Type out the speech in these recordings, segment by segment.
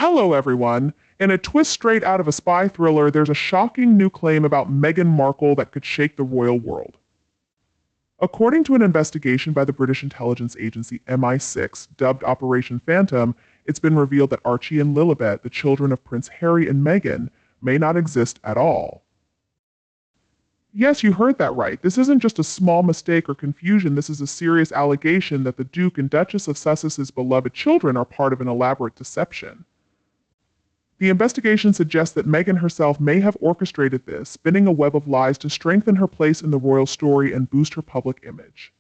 Hello, everyone. In a twist straight out of a spy thriller, there's a shocking new claim about Meghan Markle that could shake the royal world. According to an investigation by the British intelligence agency MI6, dubbed Operation Phantom, it's been revealed that Archie and Lilibet, the children of Prince Harry and Meghan, may not exist at all. Yes, you heard that right. This isn't just a small mistake or confusion. This is a serious allegation that the Duke and Duchess of Sussexes' beloved children are part of an elaborate deception. The investigation suggests that Meghan herself may have orchestrated this, spinning a web of lies to strengthen her place in the royal story and boost her public image.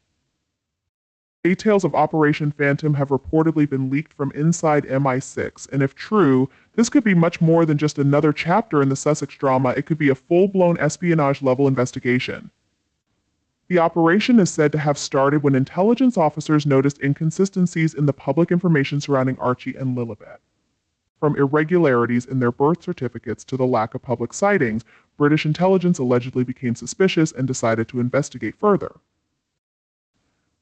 Details of Operation Phantom have reportedly been leaked from inside MI6, and if true, this could be much more than just another chapter in the Sussex drama. It could be a full-blown espionage-level investigation. The operation is said to have started when intelligence officers noticed inconsistencies in the public information surrounding Archie and Lilibet. From irregularities in their birth certificates to the lack of public sightings, British intelligence allegedly became suspicious and decided to investigate further.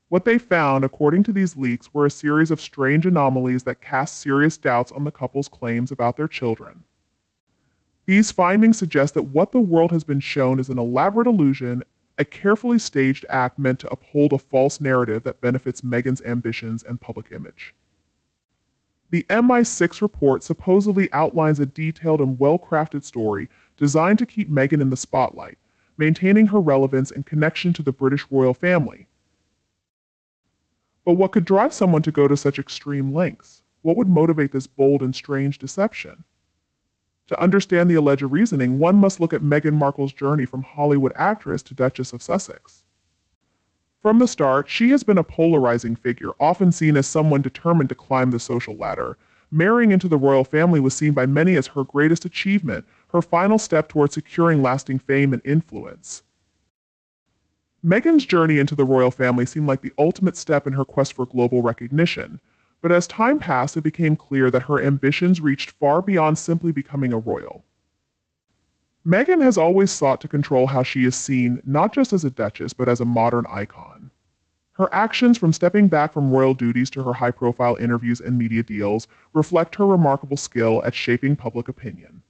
What they found, according to these leaks, were a series of strange anomalies that cast serious doubts on the couple's claims about their children. These findings suggest that what the world has been shown is an elaborate illusion, a carefully staged act meant to uphold a false narrative that benefits Meghan's ambitions and public image. The MI6 report supposedly outlines a detailed and well-crafted story designed to keep Meghan in the spotlight, maintaining her relevance and connection to the British royal family. But what could drive someone to go to such extreme lengths? What would motivate this bold and strange deception? To understand the alleged reasoning, one must look at Meghan Markle's journey from Hollywood actress to Duchess of Sussex. From the start, she has been a polarizing figure, often seen as someone determined to climb the social ladder. Marrying into the royal family was seen by many as her greatest achievement, her final step toward securing lasting fame and influence. Meghan's journey into the royal family seemed like the ultimate step in her quest for global recognition, but as time passed, it became clear that her ambitions reached far beyond simply becoming a royal. Meghan has always sought to control how she is seen, not just as a duchess, but as a modern icon. Her actions, from stepping back from royal duties to her high-profile interviews and media deals, reflect her remarkable skill at shaping public opinion.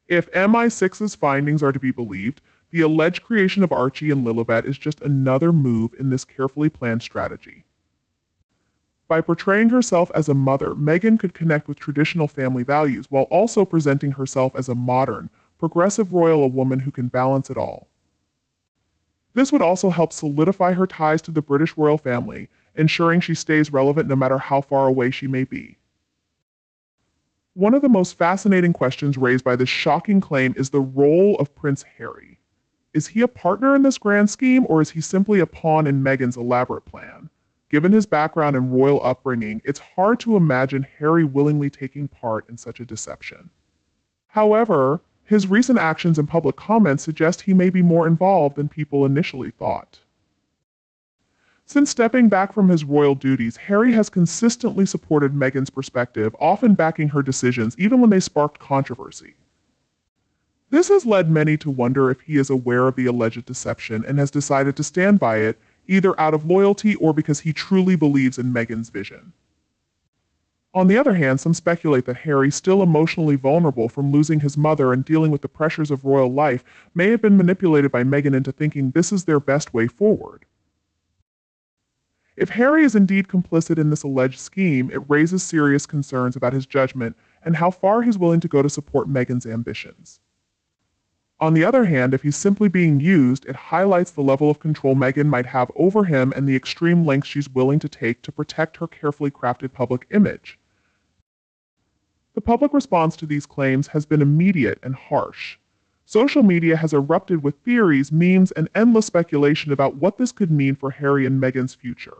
If MI6's findings are to be believed, the alleged creation of Archie and Lilibet is just another move in this carefully planned strategy. By portraying herself as a mother, Meghan could connect with traditional family values while also presenting herself as a modern, progressive royal, a woman who can balance it all. This would also help solidify her ties to the British royal family, ensuring she stays relevant no matter how far away she may be. One of the most fascinating questions raised by this shocking claim is the role of Prince Harry. Is he a partner in this grand scheme, or is he simply a pawn in Meghan's elaborate plan? Given his background and royal upbringing, it's hard to imagine Harry willingly taking part in such a deception. However, his recent actions and public comments suggest he may be more involved than people initially thought. Since stepping back from his royal duties, Harry has consistently supported Meghan's perspective, often backing her decisions even when they sparked controversy. This has led many to wonder if he is aware of the alleged deception and has decided to stand by it, either out of loyalty or because he truly believes in Meghan's vision. On the other hand, some speculate that Harry, still emotionally vulnerable from losing his mother and dealing with the pressures of royal life, may have been manipulated by Meghan into thinking this is their best way forward. If Harry is indeed complicit in this alleged scheme, it raises serious concerns about his judgment and how far he's willing to go to support Meghan's ambitions. On the other hand, if he's simply being used, it highlights the level of control Meghan might have over him and the extreme lengths she's willing to take to protect her carefully crafted public image. The public response to these claims has been immediate and harsh. Social media has erupted with theories, memes, and endless speculation about what this could mean for Harry and Meghan's future.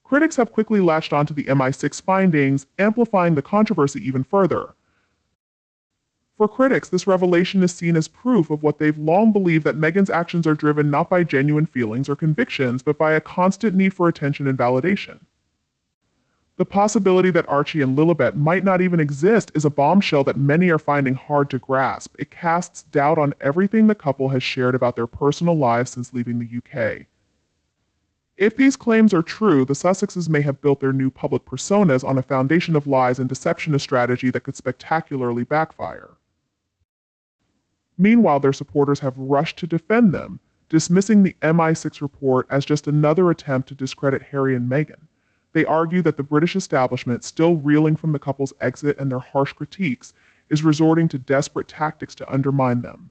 Critics have quickly latched onto the MI6 findings, amplifying the controversy even further. For critics, this revelation is seen as proof of what they've long believed, that Meghan's actions are driven not by genuine feelings or convictions, but by a constant need for attention and validation. The possibility that Archie and Lilibet might not even exist is a bombshell that many are finding hard to grasp. It casts doubt on everything the couple has shared about their personal lives since leaving the UK. If these claims are true, the Sussexes may have built their new public personas on a foundation of lies and deception, a strategy that could spectacularly backfire. Meanwhile, their supporters have rushed to defend them, dismissing the MI6 report as just another attempt to discredit Harry and Meghan. They argue that the British establishment, still reeling from the couple's exit and their harsh critiques, is resorting to desperate tactics to undermine them.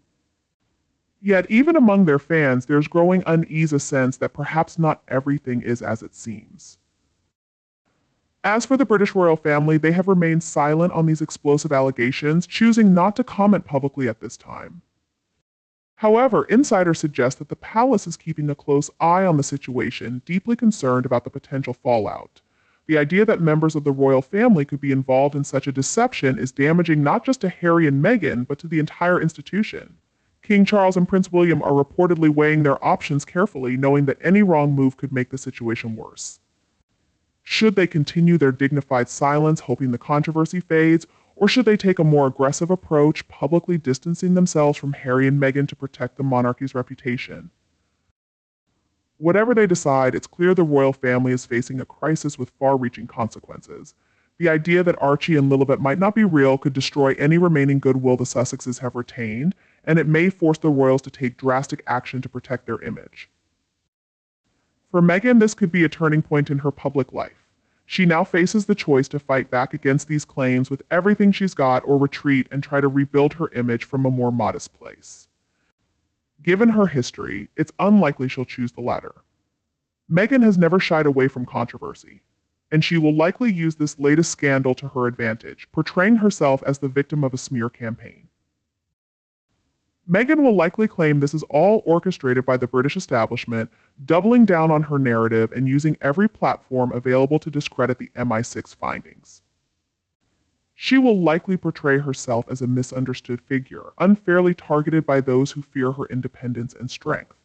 Yet, even among their fans, there's growing unease, a sense that perhaps not everything is as it seems. As for the British royal family, they have remained silent on these explosive allegations, choosing not to comment publicly at this time. However, insiders suggest that the palace is keeping a close eye on the situation, deeply concerned about the potential fallout. The idea that members of the royal family could be involved in such a deception is damaging not just to Harry and Meghan, but to the entire institution. King Charles and Prince William are reportedly weighing their options carefully, knowing that any wrong move could make the situation worse. Should they continue their dignified silence, hoping the controversy fades, or should they take a more aggressive approach, publicly distancing themselves from Harry and Meghan to protect the monarchy's reputation? Whatever they decide, it's clear the royal family is facing a crisis with far-reaching consequences. The idea that Archie and Lilibet might not be real could destroy any remaining goodwill the Sussexes have retained, and it may force the royals to take drastic action to protect their image. For Meghan, this could be a turning point in her public life. She now faces the choice to fight back against these claims with everything she's got, or retreat and try to rebuild her image from a more modest place. Given her history, it's unlikely she'll choose the latter. Meghan has never shied away from controversy, and she will likely use this latest scandal to her advantage, portraying herself as the victim of a smear campaign. Meghan will likely claim this is all orchestrated by the British establishment, doubling down on her narrative and using every platform available to discredit the MI6 findings. She will likely portray herself as a misunderstood figure, unfairly targeted by those who fear her independence and strength.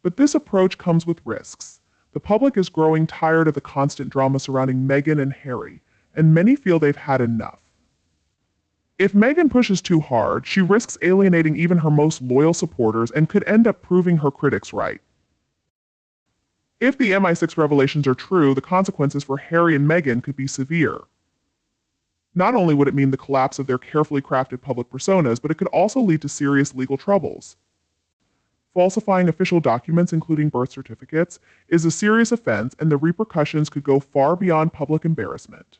But this approach comes with risks. The public is growing tired of the constant drama surrounding Meghan and Harry, and many feel they've had enough. If Meghan pushes too hard, she risks alienating even her most loyal supporters and could end up proving her critics right. If the MI6 revelations are true, the consequences for Harry and Meghan could be severe. Not only would it mean the collapse of their carefully crafted public personas, but it could also lead to serious legal troubles. Falsifying official documents, including birth certificates, is a serious offense, and the repercussions could go far beyond public embarrassment.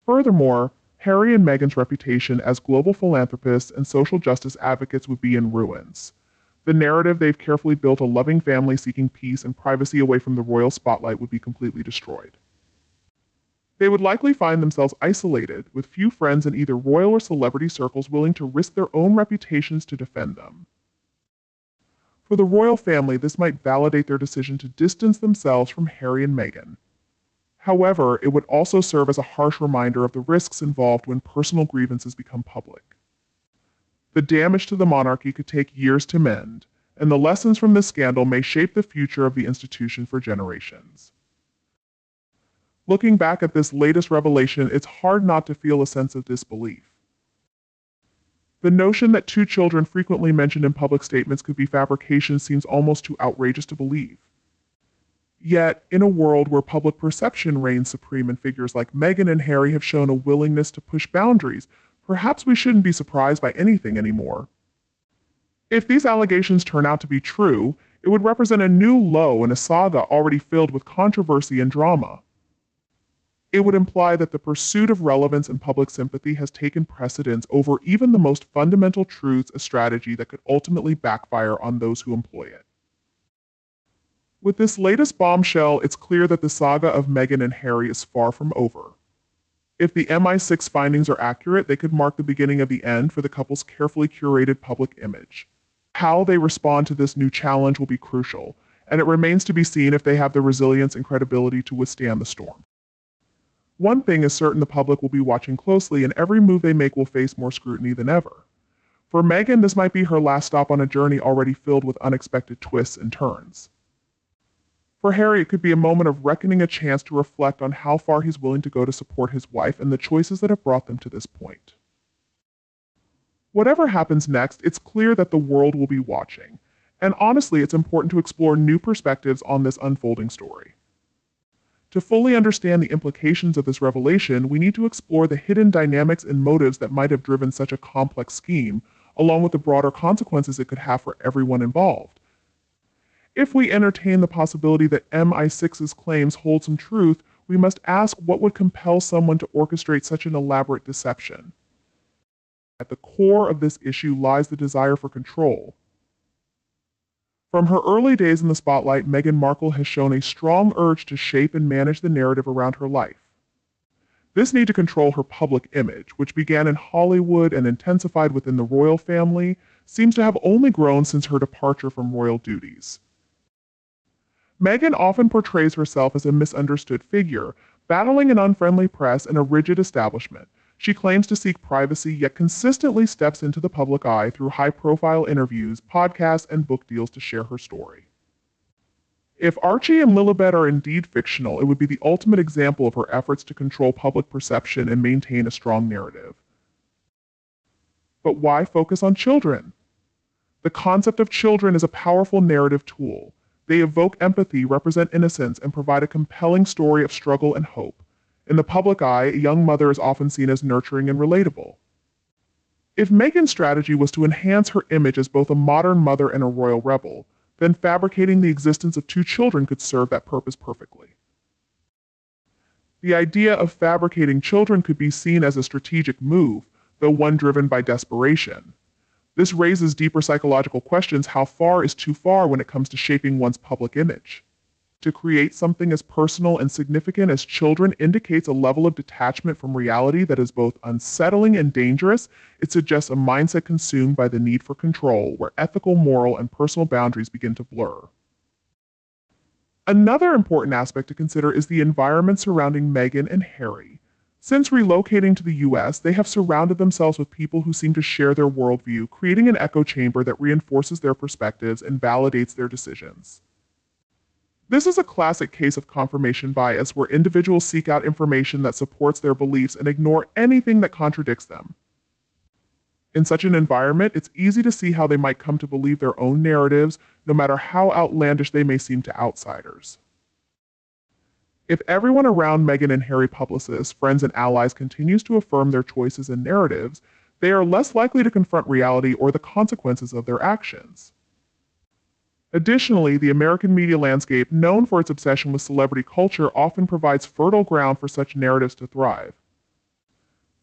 Furthermore, Harry and Meghan's reputation as global philanthropists and social justice advocates would be in ruins. The narrative they've carefully built, a loving family seeking peace and privacy away from the royal spotlight, would be completely destroyed. They would likely find themselves isolated, with few friends in either royal or celebrity circles willing to risk their own reputations to defend them. For the royal family, this might validate their decision to distance themselves from Harry and Meghan. However, it would also serve as a harsh reminder of the risks involved when personal grievances become public. The damage to the monarchy could take years to mend, and the lessons from this scandal may shape the future of the institution for generations. Looking back at this latest revelation, it's hard not to feel a sense of disbelief. The notion that two children frequently mentioned in public statements could be fabrication seems almost too outrageous to believe. Yet, in a world where public perception reigns supreme and figures like Meghan and Harry have shown a willingness to push boundaries, perhaps we shouldn't be surprised by anything anymore. If these allegations turn out to be true, it would represent a new low in a saga already filled with controversy and drama. It would imply that the pursuit of relevance and public sympathy has taken precedence over even the most fundamental truths, a strategy that could ultimately backfire on those who employ it. With this latest bombshell, it's clear that the saga of Meghan and Harry is far from over. If the MI6 findings are accurate, they could mark the beginning of the end for the couple's carefully curated public image. How they respond to this new challenge will be crucial, and it remains to be seen if they have the resilience and credibility to withstand the storm. One thing is certain: the public will be watching closely, and every move they make will face more scrutiny than ever. For Meghan, this might be her last stop on a journey already filled with unexpected twists and turns. For Harry, it could be a moment of reckoning, a chance to reflect on how far he's willing to go to support his wife and the choices that have brought them to this point. Whatever happens next, it's clear that the world will be watching, And honestly, it's important to explore new perspectives on this unfolding story. To fully understand the implications of this revelation, we need to explore the hidden dynamics and motives that might have driven such a complex scheme, along with the broader consequences it could have for everyone involved. If we entertain the possibility that MI6's claims hold some truth, we must ask what would compel someone to orchestrate such an elaborate deception. At the core of this issue lies the desire for control. From her early days in the spotlight, Meghan Markle has shown a strong urge to shape and manage the narrative around her life. This need to control her public image, which began in Hollywood and intensified within the royal family, seems to have only grown since her departure from royal duties. Meghan often portrays herself as a misunderstood figure, battling an unfriendly press and a rigid establishment. She claims to seek privacy, yet consistently steps into the public eye through high-profile interviews, podcasts, and book deals to share her story. If Archie and Lilibet are indeed fictional, it would be the ultimate example of her efforts to control public perception and maintain a strong narrative. But why focus on children? The concept of children is a powerful narrative tool. They evoke empathy, represent innocence, and provide a compelling story of struggle and hope. In the public eye, a young mother is often seen as nurturing and relatable. If Meghan's strategy was to enhance her image as both a modern mother and a royal rebel, then fabricating the existence of two children could serve that purpose perfectly. The idea of fabricating children could be seen as a strategic move, though one driven by desperation. This raises deeper psychological questions: how far is too far when it comes to shaping one's public image? To create something as personal and significant as children indicates a level of detachment from reality that is both unsettling and dangerous. It suggests a mindset consumed by the need for control, where ethical, moral, and personal boundaries begin to blur. Another important aspect to consider is the environment surrounding Meghan and Harry. Since relocating to the US, they have surrounded themselves with people who seem to share their worldview, creating an echo chamber that reinforces their perspectives and validates their decisions. This is a classic case of confirmation bias, where individuals seek out information that supports their beliefs and ignore anything that contradicts them. In such an environment, it's easy to see how they might come to believe their own narratives, no matter how outlandish they may seem to outsiders. If everyone around Meghan and Harry, publicists, friends, and allies, continues to affirm their choices and narratives, they are less likely to confront reality or the consequences of their actions. Additionally, the American media landscape, known for its obsession with celebrity culture, often provides fertile ground for such narratives to thrive.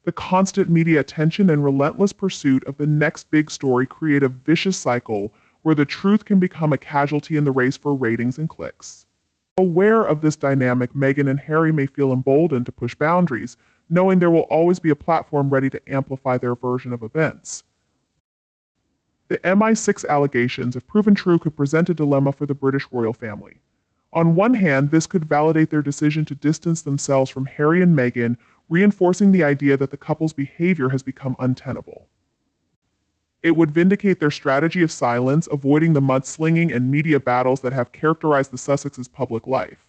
The constant media attention and relentless pursuit of the next big story create a vicious cycle where the truth can become a casualty in the race for ratings and clicks. Aware of this dynamic, Meghan and Harry may feel emboldened to push boundaries, knowing there will always be a platform ready to amplify their version of events. The MI6 allegations, if proven true, could present a dilemma for the British royal family. On one hand, this could validate their decision to distance themselves from Harry and Meghan, reinforcing the idea that the couple's behavior has become untenable. It would vindicate their strategy of silence, avoiding the mudslinging and media battles that have characterized the Sussexes' public life.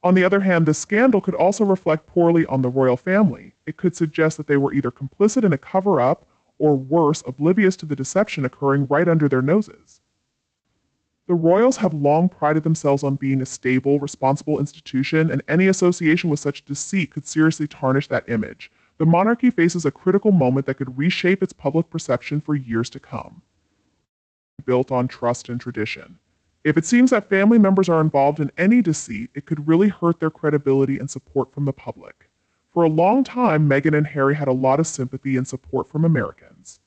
On the other hand, this scandal could also reflect poorly on the royal family. It could suggest that they were either complicit in a cover-up, or worse, oblivious to the deception occurring right under their noses. The royals have long prided themselves on being a stable, responsible institution, and any association with such deceit could seriously tarnish that image. The monarchy faces a critical moment that could reshape its public perception for years to come. Built on trust and tradition. If it seems that family members are involved in any deceit, it could really hurt their credibility and support from the public. For a long time, Meghan and Harry had a lot of sympathy and support from Americans.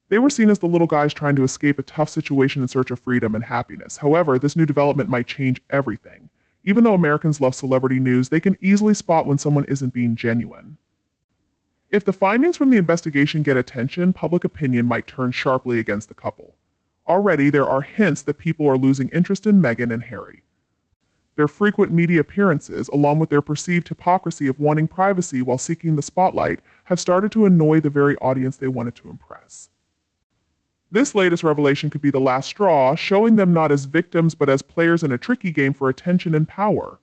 They were seen as the little guys trying to escape a tough situation in search of freedom and happiness. However, this new development might change everything. Even though Americans love celebrity news, they can easily spot when someone isn't being genuine. If the findings from the investigation get attention, public opinion might turn sharply against the couple. Already, there are hints that people are losing interest in Meghan and Harry. Their frequent media appearances, along with their perceived hypocrisy of wanting privacy while seeking the spotlight, have started to annoy the very audience they wanted to impress. This latest revelation could be the last straw, showing them not as victims but as players in a tricky game for attention and power.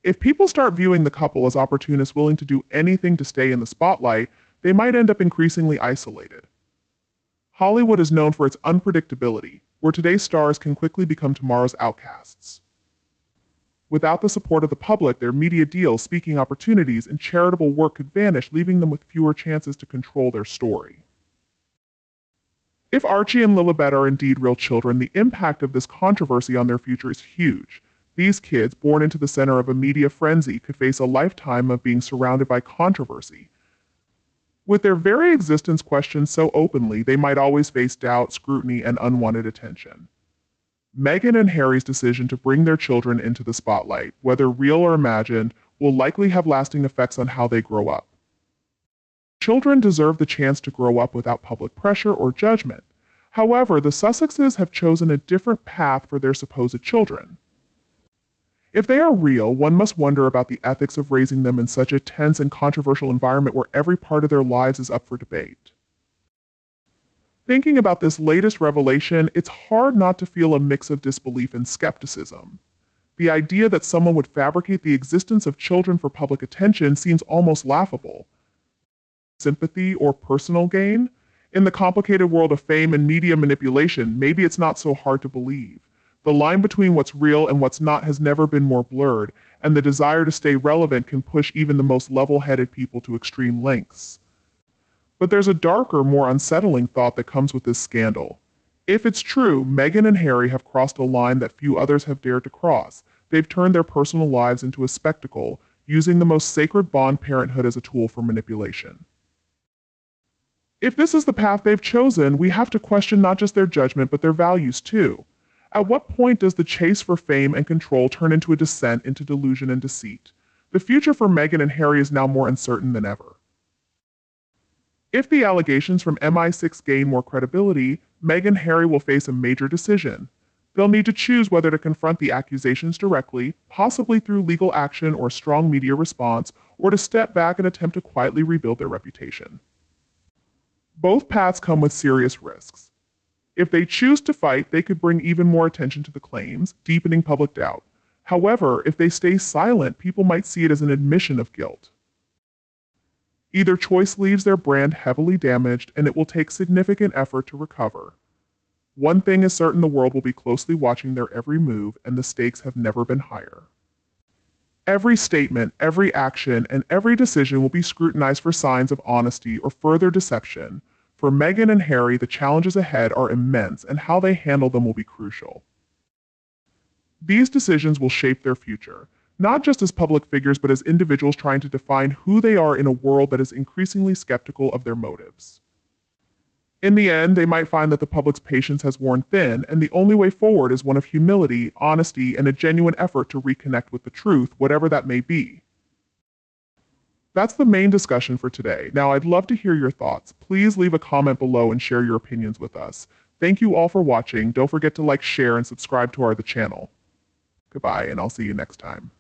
If people start viewing the couple as opportunists willing to do anything to stay in the spotlight, they might end up increasingly isolated. Hollywood is known for its unpredictability, where today's stars can quickly become tomorrow's outcasts. Without the support of the public, their media deals, speaking opportunities, and charitable work could vanish, leaving them with fewer chances to control their story. If Archie and Lilibet are indeed real children, the impact of this controversy on their future is huge. These kids, born into the center of a media frenzy, could face a lifetime of being surrounded by controversy. With their very existence questioned so openly, they might always face doubt, scrutiny, and unwanted attention. Meghan and Harry's decision to bring their children into the spotlight, whether real or imagined, will likely have lasting effects on how they grow up. Children deserve the chance to grow up without public pressure or judgment. However, the Sussexes have chosen a different path for their supposed children. If they are real, one must wonder about the ethics of raising them in such a tense and controversial environment where every part of their lives is up for debate. Thinking about this latest revelation, it's hard not to feel a mix of disbelief and skepticism. The idea that someone would fabricate the existence of children for public attention seems almost laughable. Sympathy or personal gain? In the complicated world of fame and media manipulation, maybe it's not so hard to believe. The line between what's real and what's not has never been more blurred, and the desire to stay relevant can push even the most level-headed people to extreme lengths. But there's a darker, more unsettling thought that comes with this scandal. If it's true, Meghan and Harry have crossed a line that few others have dared to cross. They've turned their personal lives into a spectacle, using the most sacred bond, parenthood, as a tool for manipulation. If this is the path they've chosen, we have to question not just their judgment, but their values too. At what point does the chase for fame and control turn into a descent into delusion and deceit? The future for Meghan and Harry is now more uncertain than ever. If the allegations from MI6 gain more credibility, Meghan and Harry will face a major decision. They'll need to choose whether to confront the accusations directly, possibly through legal action or strong media response, or to step back and attempt to quietly rebuild their reputation. Both paths come with serious risks. If they choose to fight, they could bring even more attention to the claims, deepening public doubt. However, if they stay silent, people might see it as an admission of guilt. Either choice leaves their brand heavily damaged, and it will take significant effort to recover. One thing is certain: the world will be closely watching their every move, and the stakes have never been higher. Every statement, every action, and every decision will be scrutinized for signs of honesty or further deception. For Meghan and Harry, the challenges ahead are immense, and how they handle them will be crucial. These decisions will shape their future, not just as public figures, but as individuals trying to define who they are in a world that is increasingly skeptical of their motives. In the end, they might find that the public's patience has worn thin, and the only way forward is one of humility, honesty, and a genuine effort to reconnect with the truth, whatever that may be. That's the main discussion for today. Now, I'd love to hear your thoughts. Please leave a comment below and share your opinions with us. Thank you all for watching. Don't forget to like, share, and subscribe to the channel. Goodbye, and I'll see you next time.